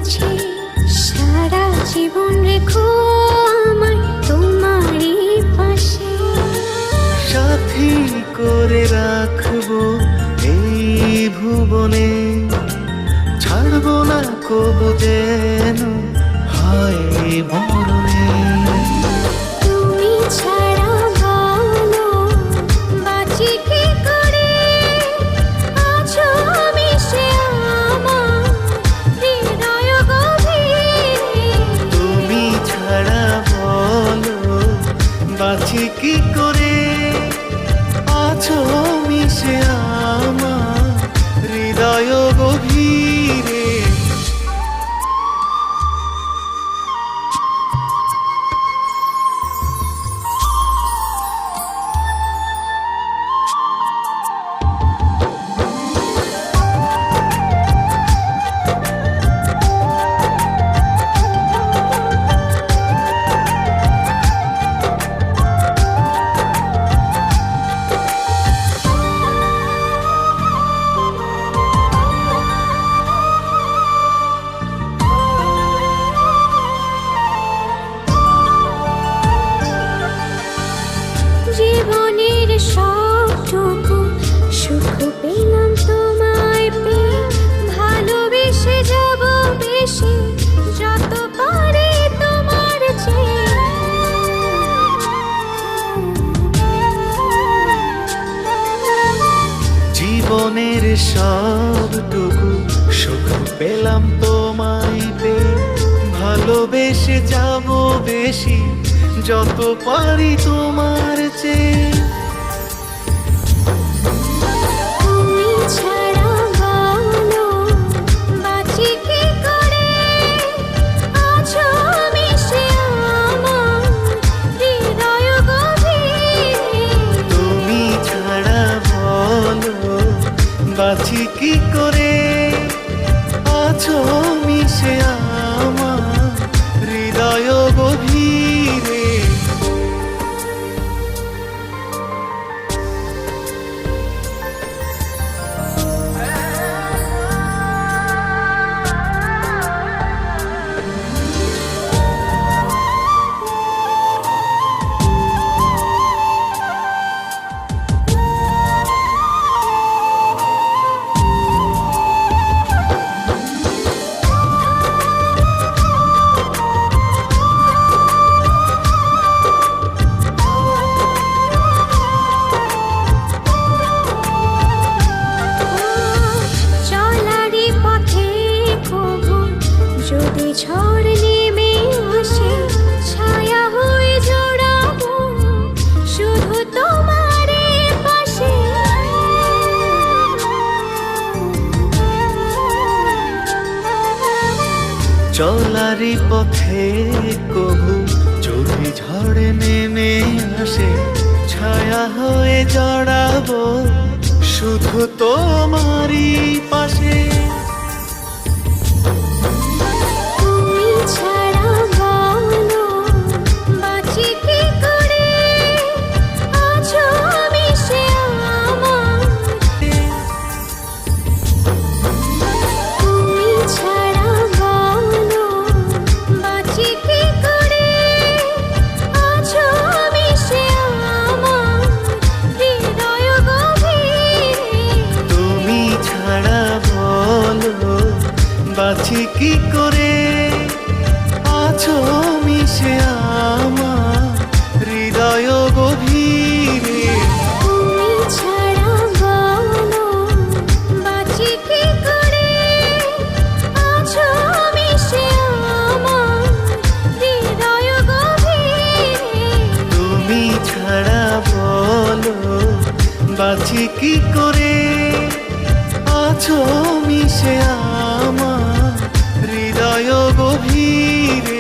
কাছে, সারা জীবন রেখো আমায় তোমারই পাশে। সাথী করে রাখবো এই ভুবনে, ছাড়বো না কবু যেন হয় মরণে। তুমি ছাড়া ভালো বাঁচি কি করে, আছো মিশে আমার হৃদয় গভীরে। তুমি ছাড়া বলো বাঁচি কি করে, আছো মিশে আমার হৃদয় গভীরে। জীবনের সবটুকু সুখ পেলাম তোমায় পেয়ে, ভালোবেসে যাব বেশি যত পারি তোমার চেয়ে। জীবনের সবটুকু সুখ পেলাম তোমায় পেয়ে, ভালোবেসে যাব বেশি যত পারি তোমার চেয়ে। তুমি ছাড়া ভালো বাঁচি কি করে, আছো মিশে আমার হৃদয় গভীরে। তুমি ছাড়া বলো বাঁচি কি করে, আছো মিশে আমার হৃদয় গভীরে। চলারই পথে কবু যদি ঝড় নেমে আসে, ছায়া হয়ে জড়াবো শুধু তোমারই পাশে। চলারই পথে কবু যদি ঝড় নেমে আসে, ছায়া হয়ে জড়াবো শুধু তোমারই পাশে। তুমি ছাড়া ভালো বাঁচি কি করে, আছো মিশে আমার। তুমি ছাড়া ভালো বাঁচি কি করে, আছো মিশে আমার হৃদয় গভীরে। তুমি ছাড়া বলো বাঁচি কি করে, আছো মিশে আমার হৃদয় গভীরে। তুমি ছাড়া ভালো বাঁচি কি করে, আছো মিশে আমার হৃদয় গভীরে। তুমি ছাড়া বলো বাঁচি কি করে, আছো মিশে আমার হৃদয় গভীরে।